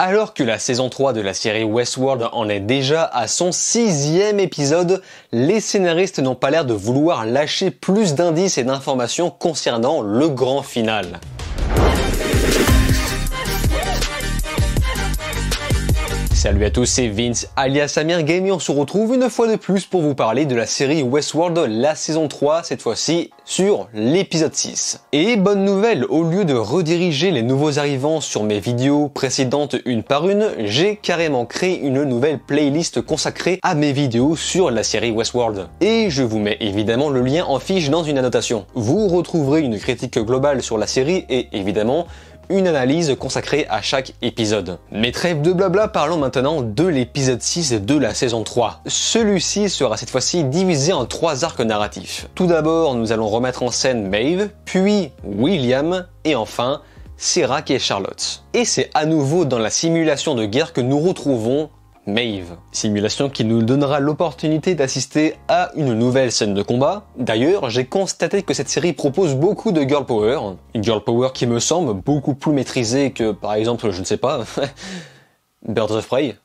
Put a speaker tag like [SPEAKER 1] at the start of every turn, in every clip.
[SPEAKER 1] Alors que la saison 3 de la série Westworld en est déjà à son 6e épisode, les scénaristes n'ont pas l'air de vouloir lâcher plus d'indices et d'informations concernant le grand final. Salut à tous, c'est Vince alias Amir Game et on se retrouve une fois de plus pour vous parler de la série Westworld, la saison 3, cette fois-ci sur l'épisode 6. Et bonne nouvelle, au lieu de rediriger les nouveaux arrivants sur mes vidéos précédentes une par une, j'ai carrément créé une nouvelle playlist consacrée à mes vidéos sur la série Westworld. Et je vous mets évidemment le lien en fiche dans une annotation. Vous retrouverez une critique globale sur la série et évidemment une analyse consacrée à chaque épisode. Mais trêve de blabla, parlons maintenant de l'épisode 6 de la saison 3. Celui-ci sera cette fois-ci divisé en 3 arcs narratifs. Tout d'abord, nous allons remettre en scène Maeve, puis William, et enfin, Serac et Charlotte. Et c'est à nouveau dans la simulation de guerre que nous retrouvons Maeve. Simulation qui nous donnera l'opportunité d'assister à une nouvelle scène de combat. D'ailleurs, j'ai constaté que cette série propose beaucoup de girl power. Une girl power qui me semble beaucoup plus maîtrisée que, par exemple, je ne sais pas, Birds of Prey.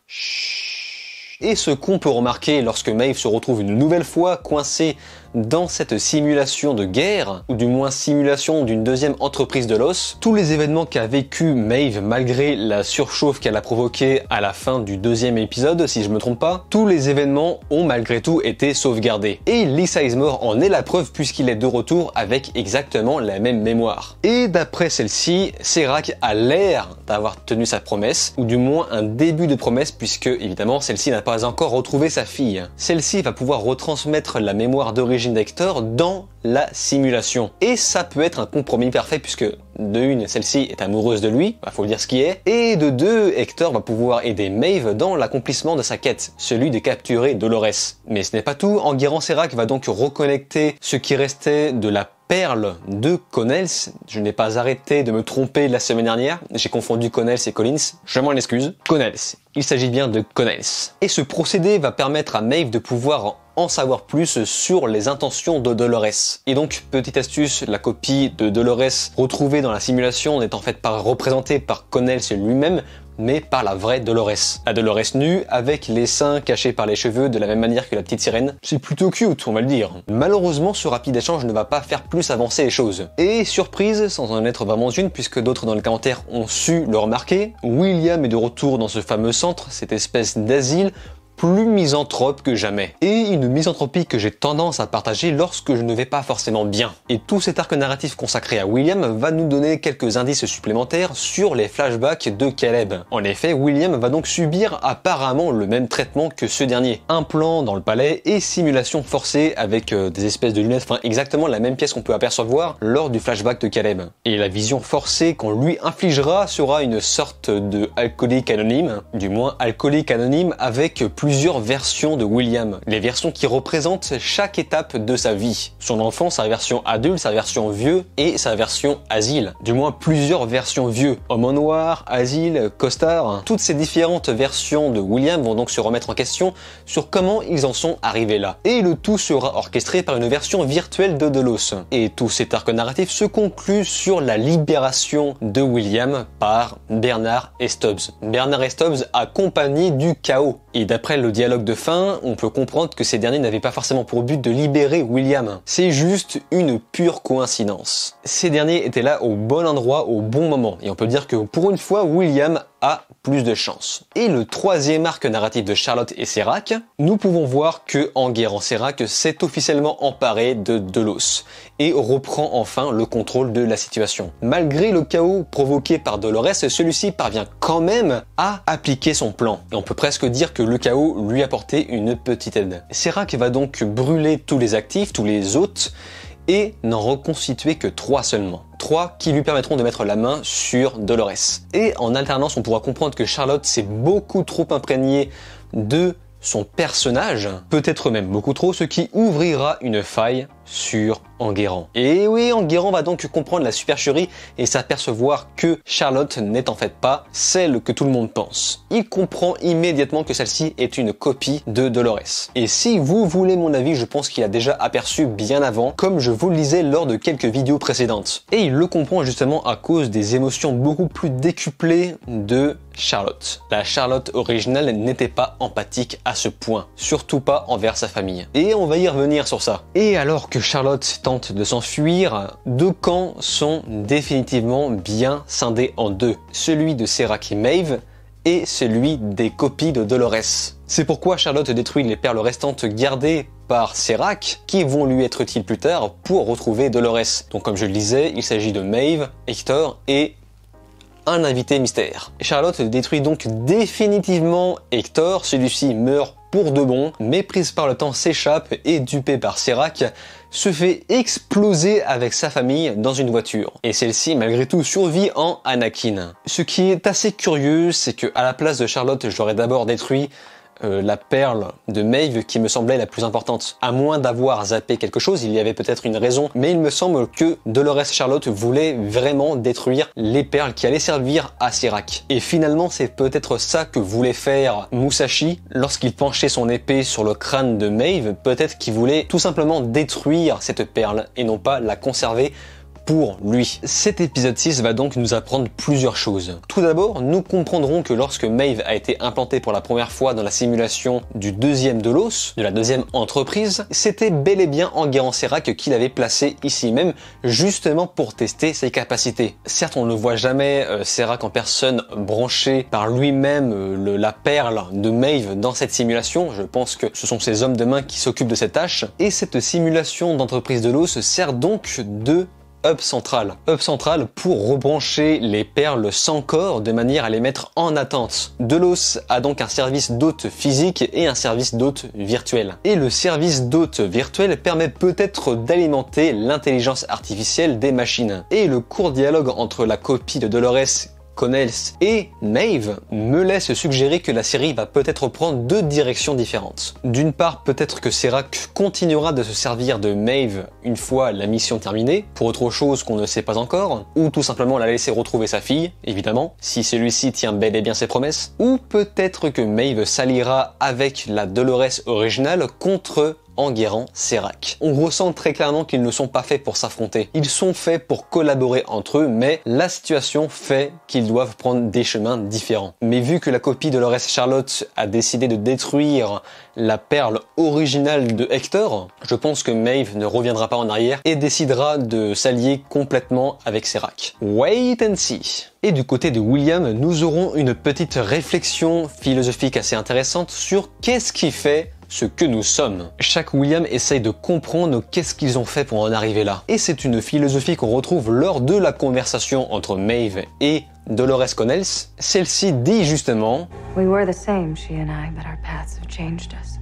[SPEAKER 1] Et ce qu'on peut remarquer lorsque Maeve se retrouve une nouvelle fois coincée dans cette simulation de guerre, ou du moins simulation d'une deuxième entreprise de l'os, tous les événements qu'a vécu Maeve malgré la surchauffe qu'elle a provoquée à la fin du 2e épisode, si je me trompe pas, tous les événements ont malgré tout été sauvegardés. Et Lee Sizemore en est la preuve puisqu'il est de retour avec exactement la même mémoire. Et d'après celle-ci, Serac a l'air d'avoir tenu sa promesse, ou du moins un début de promesse puisque évidemment celle-ci n'a pas encore retrouvé sa fille. Celle-ci va pouvoir retransmettre la mémoire d'origine d'Hector dans la simulation. Et ça peut être un compromis parfait puisque de une, celle-ci est amoureuse de lui, faut le dire ce qui est, et de deux, Hector va pouvoir aider Maeve dans l'accomplissement de sa quête, celui de capturer Dolores. Mais ce n'est pas tout, Enguerrand Serac va donc reconnecter ce qui restait de la perle de Connells. Je n'ai pas arrêté de me tromper la semaine dernière, j'ai confondu Connells et Collins, je m'en excuse. Connells, il s'agit bien de Connells. Et ce procédé va permettre à Maeve de pouvoir en savoir plus sur les intentions de Dolores. Et donc, petite astuce, la copie de Dolores retrouvée dans la simulation n'est en fait pas représentée par Connells lui-même, mais par la vraie Dolores. La Dolores nue, avec les seins cachés par les cheveux de la même manière que la petite sirène. C'est plutôt cute, on va le dire. Malheureusement, ce rapide échange ne va pas faire plus avancer les choses. Et surprise, sans en être vraiment une, puisque d'autres dans les commentaires ont su le remarquer, William est de retour dans ce fameux centre, cette espèce d'asile, plus misanthrope que jamais. Et une misanthropie que j'ai tendance à partager lorsque je ne vais pas forcément bien. Et tout cet arc narratif consacré à William va nous donner quelques indices supplémentaires sur les flashbacks de Caleb. En effet, William va donc subir apparemment le même traitement que ce dernier. Implant dans le palais et simulation forcée avec des espèces de lunettes, enfin exactement la même pièce qu'on peut apercevoir lors du flashback de Caleb. Et la vision forcée qu'on lui infligera sera une sorte de alcoolique anonyme, du moins alcoolique anonyme avec plusieurs versions de William, les versions qui représentent chaque étape de sa vie. Son enfance, sa version adulte, sa version vieux et sa version asile. Du moins plusieurs versions vieux. Homme en noir, asile, costard. Toutes ces différentes versions de William vont donc se remettre en question sur comment ils en sont arrivés là. Et le tout sera orchestré par une version virtuelle de Delos. Et tout cet arc narratif se conclut sur la libération de William par Bernard et Stubbs. Bernard et Stubbs accompagnés du chaos. Et d'après le dialogue de fin, on peut comprendre que ces derniers n'avaient pas forcément pour but de libérer William. C'est juste une pure coïncidence. Ces derniers étaient là au bon endroit, au bon moment. Et on peut dire que pour une fois, William a plus de chance. Et le 3e arc narratif de Charlotte et Serac, nous pouvons voir que Enguerrand Serac s'est officiellement emparé de Delos et reprend enfin le contrôle de la situation. Malgré le chaos provoqué par Dolores, celui-ci parvient quand même à appliquer son plan. Et on peut presque dire que le chaos lui a apporté une petite aide. Serac va donc brûler tous les actifs, tous les hôtes, et n'en reconstituer que 3 seulement. 3 qui lui permettront de mettre la main sur Dolores. Et en alternance, on pourra comprendre que Charlotte s'est beaucoup trop imprégnée de son personnage, peut-être même beaucoup trop, ce qui ouvrira une faille sur Enguerrand. Et oui, Enguerrand va donc comprendre la supercherie et s'apercevoir que Charlotte n'est en fait pas celle que tout le monde pense. Il comprend immédiatement que celle-ci est une copie de Dolores. Et si vous voulez mon avis, je pense qu'il a déjà aperçu bien avant, comme je vous le disais lors de quelques vidéos précédentes. Et il le comprend justement à cause des émotions beaucoup plus décuplées de Charlotte. La Charlotte originale n'était pas empathique à ce point, surtout pas envers sa famille. Et on va y revenir sur ça. Et alors que Charlotte tente de s'enfuir, deux camps sont définitivement bien scindés en deux. Celui de Serac et Maeve et celui des copies de Dolores. C'est pourquoi Charlotte détruit les perles restantes gardées par Serac, qui vont lui être utiles plus tard pour retrouver Dolores. Donc comme je le disais, il s'agit de Maeve, Hector et un invité mystère. Charlotte détruit donc définitivement Hector, celui-ci meurt pour de bon, mais prise par le temps s'échappe et dupé par Serac, se fait exploser avec sa famille dans une voiture. Et celle-ci malgré tout survit en Anakin. Ce qui est assez curieux, c'est que à la place de Charlotte, j'aurais d'abord détruit la perle de Maeve qui me semblait la plus importante. À moins d'avoir zappé quelque chose, il y avait peut-être une raison, mais il me semble que Dolores Charlotte voulait vraiment détruire les perles qui allaient servir à Serac. Et finalement, c'est peut-être ça que voulait faire Musashi lorsqu'il penchait son épée sur le crâne de Maeve. Peut-être qu'il voulait tout simplement détruire cette perle et non pas la conserver pour lui. Cet épisode 6 va donc nous apprendre plusieurs choses. Tout d'abord, nous comprendrons que lorsque Maeve a été implantée pour la première fois dans la simulation du deuxième de l'os, de la deuxième entreprise, c'était bel et bien Enguerrand Serac qui l'avait placé ici même, justement pour tester ses capacités. Certes, on ne voit jamais Serac en personne branché par lui-même la perle de Maeve dans cette simulation. Je pense que ce sont ses hommes de main qui s'occupent de cette tâche. Et cette simulation d'entreprise de l'os sert donc de hub central. Hub central pour rebrancher les perles sans corps de manière à les mettre en attente. Delos a donc un service d'hôte physique et un service d'hôte virtuel. Et le service d'hôte virtuel permet peut-être d'alimenter l'intelligence artificielle des machines. Et le court dialogue entre la copie de Dolores, Connells et Maeve me laisse suggérer que la série va peut-être prendre deux directions différentes. D'une part, peut-être que Serac continuera de se servir de Maeve une fois la mission terminée, pour autre chose qu'on ne sait pas encore, ou tout simplement la laisser retrouver sa fille, évidemment, si celui-ci tient bel et bien ses promesses, ou peut-être que Maeve s'alliera avec la Dolores originale contre Enguerrand Serac. On ressent très clairement qu'ils ne sont pas faits pour s'affronter. Ils sont faits pour collaborer entre eux, mais la situation fait qu'ils doivent prendre des chemins différents. Mais vu que la copie de Dolores Charlotte a décidé de détruire la perle originale de Hector, je pense que Maeve ne reviendra pas en arrière et décidera de s'allier complètement avec Serac. Wait and see. Et du côté de William, nous aurons une petite réflexion philosophique assez intéressante sur qu'est-ce qui fait ce que nous sommes. Chaque William essaye de comprendre qu'est-ce qu'ils ont fait pour en arriver là. Et c'est une philosophie qu'on retrouve lors de la conversation entre Maeve et Dolores Connells. Celle-ci dit justement
[SPEAKER 2] We were the same, she and I, but our paths have changed us.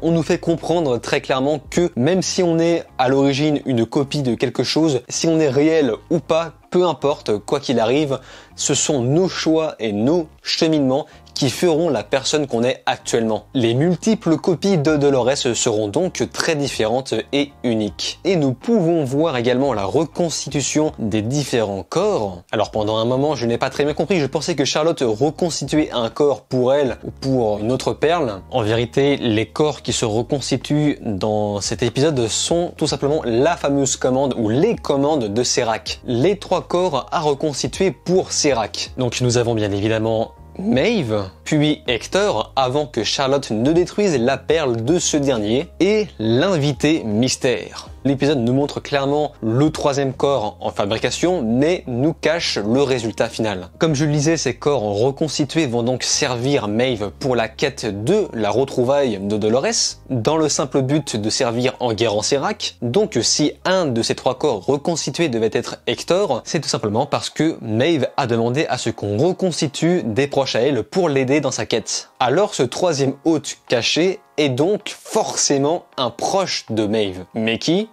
[SPEAKER 1] On nous fait comprendre très clairement que même si on est à l'origine une copie de quelque chose, si on est réel ou pas, peu importe, quoi qu'il arrive, ce sont nos choix et nos cheminements qui feront la personne qu'on est actuellement. Les multiples copies de Dolores seront donc très différentes et uniques. Et nous pouvons voir également la reconstitution des différents corps. Alors pendant un moment, je n'ai pas très bien compris, je pensais que Charlotte reconstituait un corps pour elle ou pour une autre perle. En vérité, les corps qui se reconstituent dans cet épisode sont tout simplement la fameuse commande ou les commandes de Serac. Les trois corps à reconstituer pour Serac. Donc nous avons bien évidemment Maeve, puis Hector, avant que Charlotte ne détruise la perle de ce dernier, et l'invité mystère. L'épisode nous montre clairement le troisième corps en fabrication, mais nous cache le résultat final. Comme je le disais, ces corps reconstitués vont donc servir Maeve pour la quête de la retrouvaille de Dolores, dans le simple but de servir Enguerrand Serac. Donc si un de ces trois corps reconstitués devait être Hector, c'est tout simplement parce que Maeve a demandé à ce qu'on reconstitue des proches à elle pour l'aider dans sa quête. Alors ce troisième hôte caché est donc forcément un proche de Maeve. Mais qui ?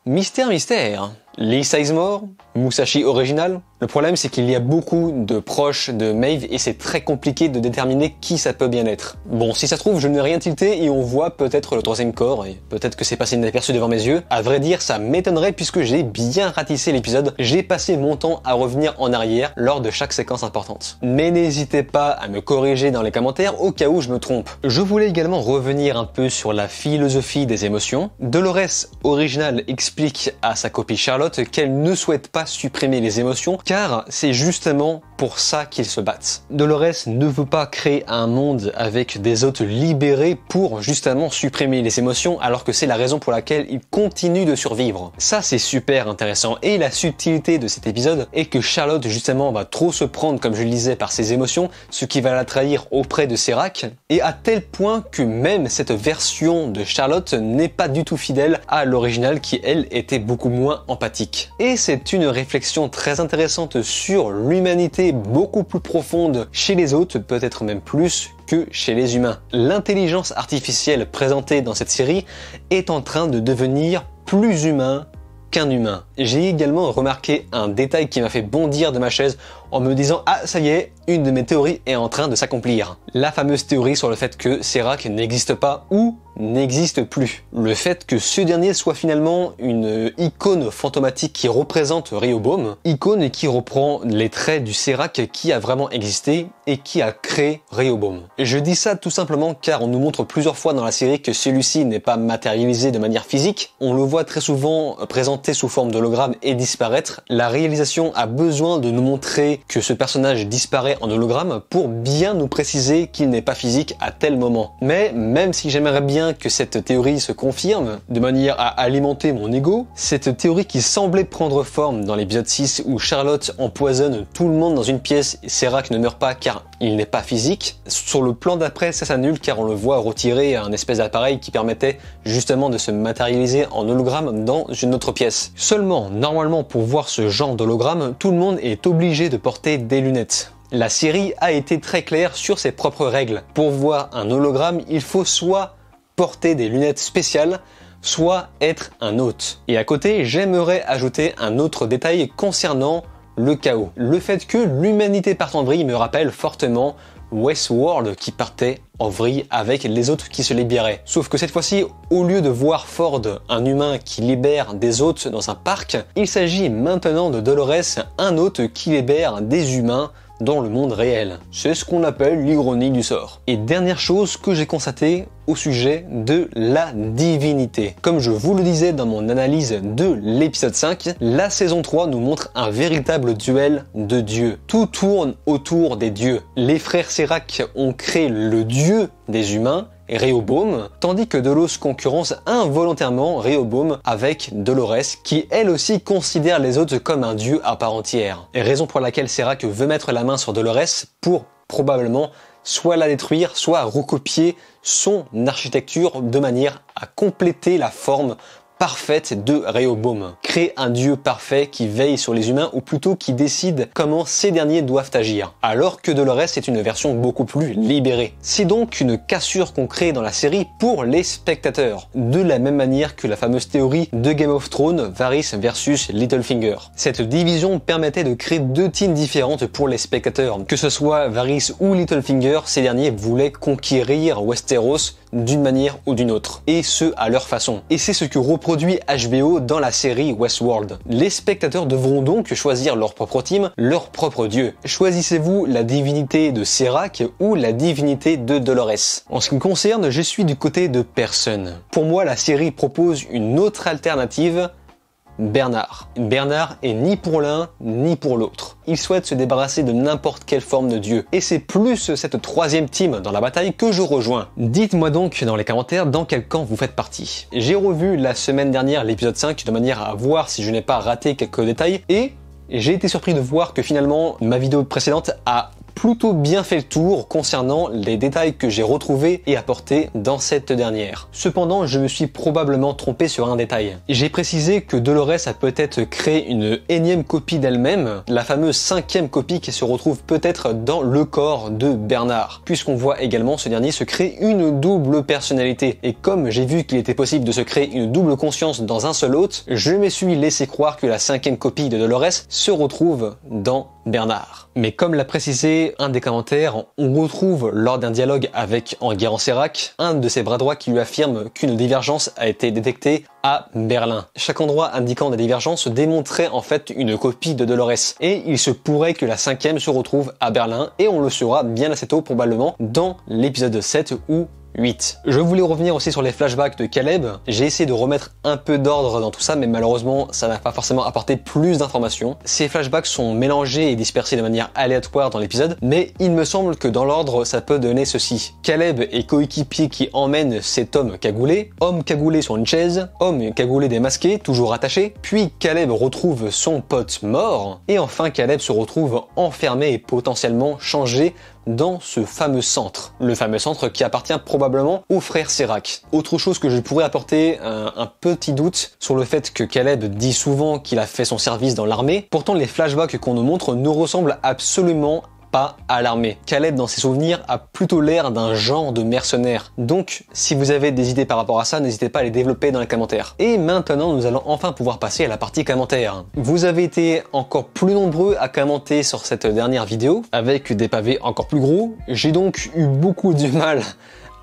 [SPEAKER 1] Mystère, mystère. Lee Sizemore, Musashi original? Le problème, c'est qu'il y a beaucoup de proches de Maeve et c'est très compliqué de déterminer qui ça peut bien être. Bon, si ça se trouve, je n'ai rien tilté et on voit peut-être le troisième corps et peut-être que c'est passé inaperçu devant mes yeux. À vrai dire, ça m'étonnerait puisque j'ai bien ratissé l'épisode. J'ai passé mon temps à revenir en arrière lors de chaque séquence importante. Mais n'hésitez pas à me corriger dans les commentaires au cas où je me trompe. Je voulais également revenir un peu sur la philosophie des émotions. Dolores original explique à sa copine Charlotte qu'elle ne souhaite pas supprimer les émotions car c'est justement pour ça qu'ils se battent. Dolores ne veut pas créer un monde avec des hôtes libérés pour justement supprimer les émotions alors que c'est la raison pour laquelle ils continuent de survivre. Ça c'est super intéressant et la subtilité de cet épisode est que Charlotte justement va trop se prendre comme je le disais par ses émotions, ce qui va la trahir auprès de Serac et à tel point que même cette version de Charlotte n'est pas du tout fidèle à l'original qui elle était beaucoup moins empathique. Et c'est une réflexion très intéressante sur l'humanité beaucoup plus profonde chez les hôtes, peut-être même plus que chez les humains. L'intelligence artificielle présentée dans cette série est en train de devenir plus humain qu'un humain. J'ai également remarqué un détail qui m'a fait bondir de ma chaise en me disant « Ah, ça y est, une de mes théories est en train de s'accomplir ». La fameuse théorie sur le fait que Serac n'existe pas ou n'existe plus. Le fait que ce dernier soit finalement une icône fantomatique qui représente Rehoboam, icône qui reprend les traits du Serac qui a vraiment existé et qui a créé Rehoboam. Je dis ça tout simplement car on nous montre plusieurs fois dans la série que celui-ci n'est pas matérialisé de manière physique. On le voit très souvent présenté sous forme d'hologramme et disparaître. La réalisation a besoin de nous montrer que ce personnage disparaît en hologramme pour bien nous préciser qu'il n'est pas physique à tel moment. Mais même si j'aimerais bien que cette théorie se confirme, de manière à alimenter mon ego, cette théorie qui semblait prendre forme dans l'épisode 6 où Charlotte empoisonne tout le monde dans une pièce et Serac ne meurt pas car il n'est pas physique, sur le plan d'après ça s'annule car on le voit retirer un espèce d'appareil qui permettait justement de se matérialiser en hologramme dans une autre pièce. Seulement, normalement pour voir ce genre d'hologramme, tout le monde est obligé de porter des lunettes. La série a été très claire sur ses propres règles. Pour voir un hologramme, il faut soit porter des lunettes spéciales, soit être un hôte. Et à côté, j'aimerais ajouter un autre détail concernant le chaos. Le fait que l'humanité parte en vrille me rappelle fortement Westworld qui partait en vrille avec les hôtes qui se libéraient. Sauf que cette fois-ci, au lieu de voir Ford, un humain qui libère des hôtes dans un parc, il s'agit maintenant de Dolores, un hôte qui libère des humains dans le monde réel. C'est ce qu'on appelle l'ironie du sort. Et dernière chose que j'ai constatée au sujet de la divinité. Comme je vous le disais dans mon analyse de l'épisode 5, la saison 3 nous montre un véritable duel de dieux. Tout tourne autour des dieux. Les frères Serac ont créé le dieu des humains, Rehoboam, tandis que Delos concurrence involontairement Rehoboam avec Dolores, qui elle aussi considère les autres comme un dieu à part entière. Et raison pour laquelle Serac veut mettre la main sur Dolores pour probablement soit la détruire, soit recopier son architecture de manière à compléter la forme parfaite de Rehoboam. Créer un dieu parfait qui veille sur les humains ou plutôt qui décide comment ces derniers doivent agir. Alors que Dolores est une version beaucoup plus libérée. C'est donc une cassure qu'on crée dans la série pour les spectateurs. De la même manière que la fameuse théorie de Game of Thrones, Varys versus Littlefinger. Cette division permettait de créer deux teams différentes pour les spectateurs. Que ce soit Varys ou Littlefinger, ces derniers voulaient conquérir Westeros d'une manière ou d'une autre. Et ce, à leur façon. Et c'est ce que reproduit HBO dans la série Westworld. Les spectateurs devront donc choisir leur propre team, leur propre dieu. Choisissez-vous la divinité de Serac ou la divinité de Dolores? En ce qui me concerne, je suis du côté de personne. Pour moi, la série propose une autre alternative, Bernard. Bernard est ni pour l'un ni pour l'autre. Il souhaite se débarrasser de n'importe quelle forme de dieu. Et c'est plus cette troisième team dans la bataille que je rejoins. Dites-moi donc dans les commentaires dans quel camp vous faites partie. J'ai revu la semaine dernière l'épisode 5 de manière à voir si je n'ai pas raté quelques détails et j'ai été surpris de voir que finalement ma vidéo précédente a plutôt bien fait le tour concernant les détails que j'ai retrouvés et apportés dans cette dernière. Cependant, je me suis probablement trompé sur un détail. J'ai précisé que Dolores a peut-être créé une énième copie d'elle-même, la fameuse 5e copie qui se retrouve peut-être dans le corps de Bernard, puisqu'on voit également ce dernier se créer une double personnalité. Et comme j'ai vu qu'il était possible de se créer une double conscience dans un seul hôte, je me suis laissé croire que la 5e copie de Dolores se retrouve dans Bernard. Mais comme l'a précisé un des commentaires, on retrouve lors d'un dialogue avec Enguerrand Serac, un de ses bras droits qui lui affirme qu'une divergence a été détectée à Berlin. Chaque endroit indiquant des divergences démontrait en fait une copie de Dolores. Et il se pourrait que la 5e se retrouve à Berlin, et on le saura bien assez tôt probablement dans l'épisode 7 ou 8. Je voulais revenir aussi sur les flashbacks de Caleb. J'ai essayé de remettre un peu d'ordre dans tout ça, mais malheureusement, ça n'a pas forcément apporté plus d'informations. Ces flashbacks sont mélangés et dispersés de manière aléatoire dans l'épisode, mais il me semble que dans l'ordre, ça peut donner ceci. Caleb est coéquipier qui emmène cet homme cagoulé sur une chaise, homme cagoulé démasqué, toujours attaché, puis Caleb retrouve son pote mort, et enfin Caleb se retrouve enfermé et potentiellement changé dans ce fameux centre. Le fameux centre qui appartient probablement au frère Serac. Autre chose que je pourrais apporter, un petit doute sur le fait que Caleb dit souvent qu'il a fait son service dans l'armée. Pourtant, les flashbacks qu'on nous montre nous ressemblent absolument pas à l'armée. Caleb, dans ses souvenirs, a plutôt l'air d'un genre de mercenaire. Donc, si vous avez des idées par rapport à ça, n'hésitez pas à les développer dans les commentaires. Et maintenant, nous allons enfin pouvoir passer à la partie commentaires. Vous avez été encore plus nombreux à commenter sur cette dernière vidéo, avec des pavés encore plus gros. J'ai donc eu beaucoup de mal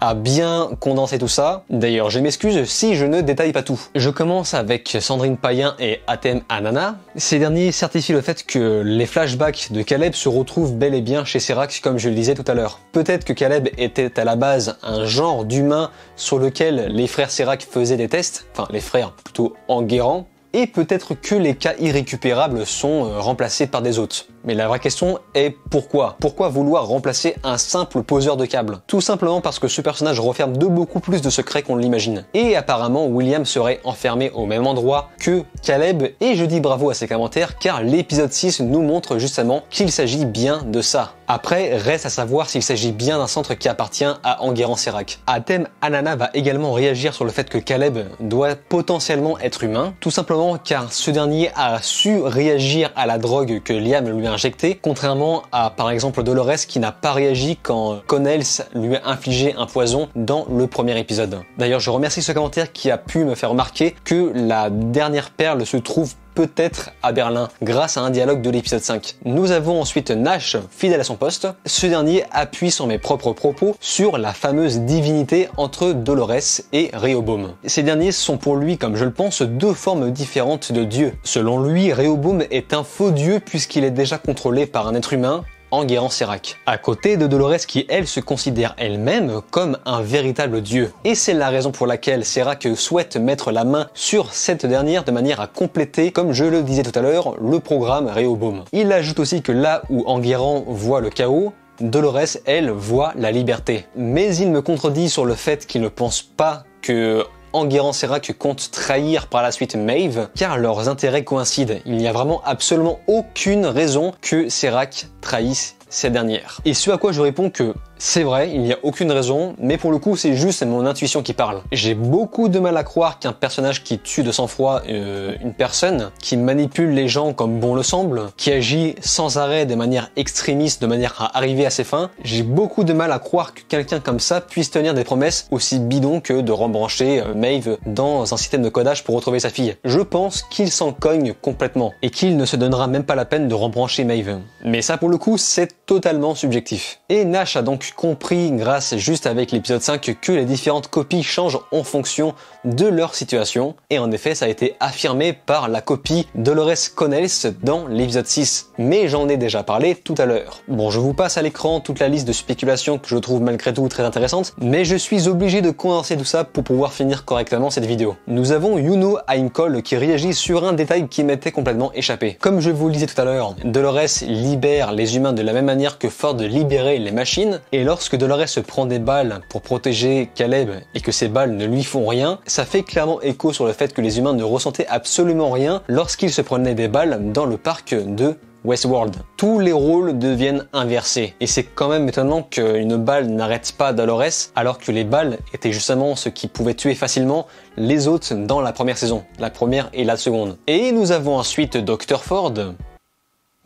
[SPEAKER 1] à bien condenser tout ça. D'ailleurs, je m'excuse si je ne détaille pas tout. Je commence avec Sandrine Payen et Atem Anana. Ces derniers certifient le fait que les flashbacks de Caleb se retrouvent bel et bien chez Serac, comme je le disais tout à l'heure. Peut-être que Caleb était à la base un genre d'humain sur lequel les frères Serac faisaient des tests, enfin les frères plutôt Enguerrand, et peut-être que les cas irrécupérables sont remplacés par des autres. Mais la vraie question est pourquoi ? Pourquoi vouloir remplacer un simple poseur de câbles ? Tout simplement parce que ce personnage renferme beaucoup plus de secrets qu'on l'imagine. Et apparemment, William serait enfermé au même endroit que Caleb, et je dis bravo à ces commentaires car l'épisode 6 nous montre justement qu'il s'agit bien de ça. Après, reste à savoir s'il s'agit bien d'un centre qui appartient à Enguerrand Serac. Atem Anana va également réagir sur le fait que Caleb doit potentiellement être humain, tout simplement car ce dernier a su réagir à la drogue que Liam lui a injectée, contrairement à par exemple Dolores qui n'a pas réagi quand Connells lui a infligé un poison dans le premier épisode. D'ailleurs, je remercie ce commentaire qui a pu me faire remarquer que la dernière perle se trouve peut-être à Berlin, grâce à un dialogue de l'épisode 5. Nous avons ensuite Nash, fidèle à son poste. Ce dernier appuie sur mes propres propos sur la fameuse divinité entre Dolores et Rehoboam. Ces derniers sont pour lui, comme je le pense, deux formes différentes de Dieu. Selon lui, Rehoboam est un faux Dieu puisqu'il est déjà contrôlé par un être humain, Enguerrand Serac, à côté de Dolores qui, elle, se considère elle-même comme un véritable dieu. Et c'est la raison pour laquelle Serac souhaite mettre la main sur cette dernière de manière à compléter, comme je le disais tout à l'heure, le programme Rehoboam. Il ajoute aussi que là où Enguerrand voit le chaos, Dolores, elle, voit la liberté. Mais il me contredit sur le fait qu'il ne pense pas que Enguerrand Serac compte trahir par la suite Maeve, car leurs intérêts coïncident. Il n'y a vraiment absolument aucune raison que Serac trahisse cette dernière. Et ce à quoi je réponds que c'est vrai, il n'y a aucune raison, mais pour le coup c'est juste mon intuition qui parle. J'ai beaucoup de mal à croire qu'un personnage qui tue de sang-froid une personne, qui manipule les gens comme bon le semble, qui agit sans arrêt de manière extrémiste, de manière à arriver à ses fins, j'ai beaucoup de mal à croire que quelqu'un comme ça puisse tenir des promesses aussi bidons que de rebrancher Maeve dans un système de codage pour retrouver sa fille. Je pense qu'il s'en cogne complètement, et qu'il ne se donnera même pas la peine de rebrancher Maeve. Mais ça pour le coup c'est totalement subjectif. Et Nash a donc compris grâce juste avec l'épisode 5 que les différentes copies changent en fonction de leur situation, et en effet ça a été affirmé par la copie Dolores Connells dans l'épisode 6, mais j'en ai déjà parlé tout à l'heure. Bon, je vous passe à l'écran toute la liste de spéculations que je trouve malgré tout très intéressante, mais je suis obligé de condenser tout ça pour pouvoir finir correctement cette vidéo. Nous avons Yuno Heimkoll qui réagit sur un détail qui m'était complètement échappé. Comme je vous le disais tout à l'heure, Dolores libère les humains de la même manière que Ford libérait les machines, et lorsque Dolores se prend des balles pour protéger Caleb et que ces balles ne lui font rien, ça fait clairement écho sur le fait que les humains ne ressentaient absolument rien lorsqu'ils se prenaient des balles dans le parc de Westworld. Tous les rôles deviennent inversés. Et c'est quand même étonnant qu'une balle n'arrête pas Dolores, alors que les balles étaient justement ce qui pouvait tuer facilement les autres dans la première saison, la première et la seconde. Et nous avons ensuite Dr. Ford.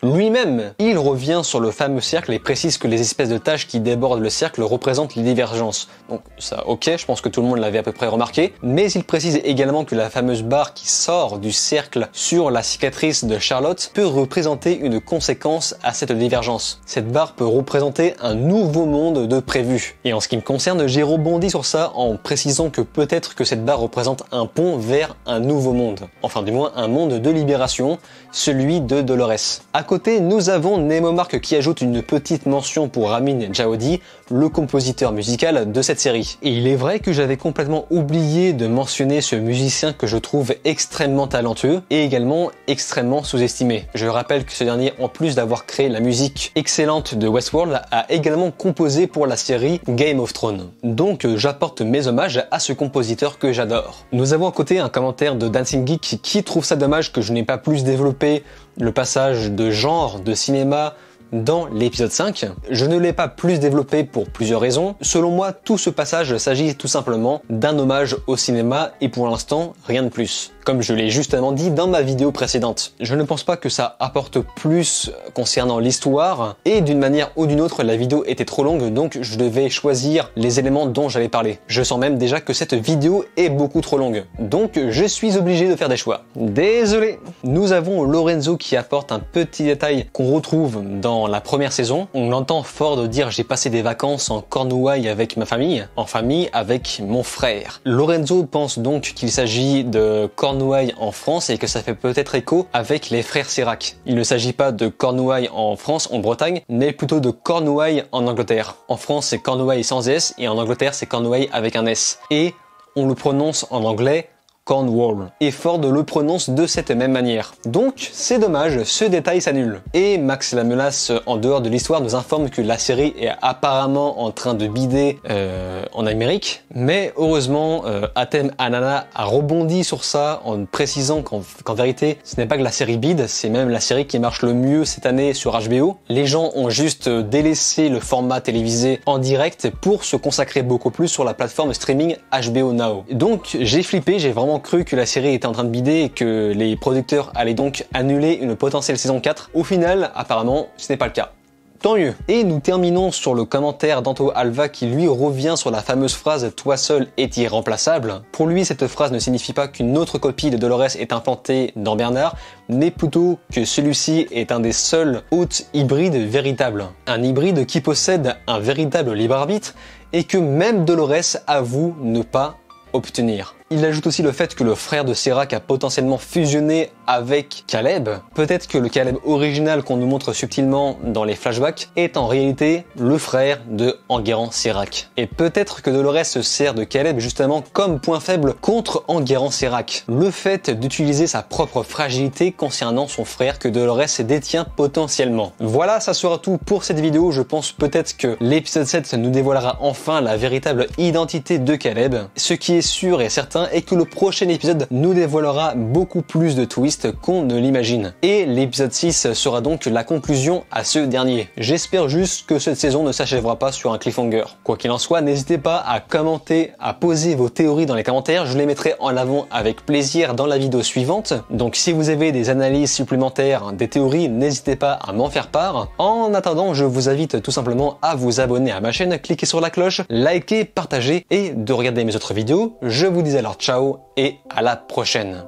[SPEAKER 1] Lui-même, il revient sur le fameux cercle et précise que les espèces de taches qui débordent le cercle représentent les divergences. Donc ça, ok, je pense que tout le monde l'avait à peu près remarqué, mais il précise également que la fameuse barre qui sort du cercle sur la cicatrice de Charlotte peut représenter une conséquence à cette divergence. Cette barre peut représenter un nouveau monde de prévu. Et en ce qui me concerne, j'ai rebondi sur ça en précisant que peut-être que cette barre représente un pont vers un nouveau monde. Enfin du moins un monde de libération, celui de Dolores. À côté, nous avons Nemo Mark qui ajoute une petite mention pour Ramin Djawadi, le compositeur musical de cette série. Et il est vrai que j'avais complètement oublié de mentionner ce musicien que je trouve extrêmement talentueux et également extrêmement sous-estimé. Je rappelle que ce dernier, en plus d'avoir créé la musique excellente de Westworld, a également composé pour la série Game of Thrones. Donc j'apporte mes hommages à ce compositeur que j'adore. Nous avons à côté un commentaire de Dancing Geek qui trouve ça dommage que je n'ai pas plus développé le passage de genre de cinéma dans l'épisode 5. Je ne l'ai pas plus développé pour plusieurs raisons. Selon moi, tout ce passage s'agit tout simplement d'un hommage au cinéma et pour l'instant, rien de plus. Comme je l'ai justement dit dans ma vidéo précédente. Je ne pense pas que ça apporte plus concernant l'histoire et d'une manière ou d'une autre, la vidéo était trop longue donc je devais choisir les éléments dont j'allais parler. Je sens même déjà que cette vidéo est beaucoup trop longue. Donc je suis obligé de faire des choix. Désolé. Nous avons Lorenzo qui apporte un petit détail qu'on retrouve dans la première saison. On entend Ford dire j'ai passé des vacances en Cornouailles avec ma famille, en famille avec mon frère. Lorenzo pense donc qu'il s'agit de Cornouailles en France et que ça fait peut-être écho avec les frères Serac. Il ne s'agit pas de Cornouailles en France, en Bretagne, mais plutôt de Cornouailles en Angleterre. En France, c'est Cornouailles sans S et en Angleterre, c'est Cornouailles avec un S. Et on le prononce en anglais Cornwall. Et Ford le prononce de cette même manière. Donc, c'est dommage, ce détail s'annule. Et Max la Menace, en dehors de l'histoire, nous informe que la série est apparemment en train de bider en Amérique. Mais heureusement, Atem Anana a rebondi sur ça en précisant qu'en vérité, ce n'est pas que la série bide, c'est même la série qui marche le mieux cette année sur HBO. Les gens ont juste délaissé le format télévisé en direct pour se consacrer beaucoup plus sur la plateforme streaming HBO Now. Donc, j'ai flippé, j'ai vraiment cru que la série était en train de bider et que les producteurs allaient donc annuler une potentielle saison 4. Au final, apparemment, ce n'est pas le cas. Tant mieux. Et nous terminons sur le commentaire d'Anto Alva qui lui revient sur la fameuse phrase « Toi seul est irremplaçable ». Pour lui, cette phrase ne signifie pas qu'une autre copie de Dolores est implantée dans Bernard, mais plutôt que celui-ci est un des seuls hôtes hybrides véritables. Un hybride qui possède un véritable libre arbitre et que même Dolores avoue ne pas obtenir. Il ajoute aussi le fait que le frère de Serac a potentiellement fusionné avec Caleb. Peut-être que le Caleb original qu'on nous montre subtilement dans les flashbacks est en réalité le frère de Enguerrand Serac. Et peut-être que Dolores se sert de Caleb justement comme point faible contre Enguerrand Serac. Le fait d'utiliser sa propre fragilité concernant son frère que Dolores détient potentiellement. Voilà, ça sera tout pour cette vidéo. Je pense peut-être que l'épisode 7 nous dévoilera enfin la véritable identité de Caleb. Ce qui est sûr et certain et que le prochain épisode nous dévoilera beaucoup plus de twists qu'on ne l'imagine. Et l'épisode 6 sera donc la conclusion à ce dernier. J'espère juste que cette saison ne s'achèvera pas sur un cliffhanger. Quoi qu'il en soit, n'hésitez pas à commenter, à poser vos théories dans les commentaires, je les mettrai en avant avec plaisir dans la vidéo suivante. Donc si vous avez des analyses supplémentaires, des théories, n'hésitez pas à m'en faire part. En attendant, je vous invite tout simplement à vous abonner à ma chaîne, cliquer sur la cloche, liker, partager et de regarder mes autres vidéos. Je vous dis alors ciao et à la prochaine.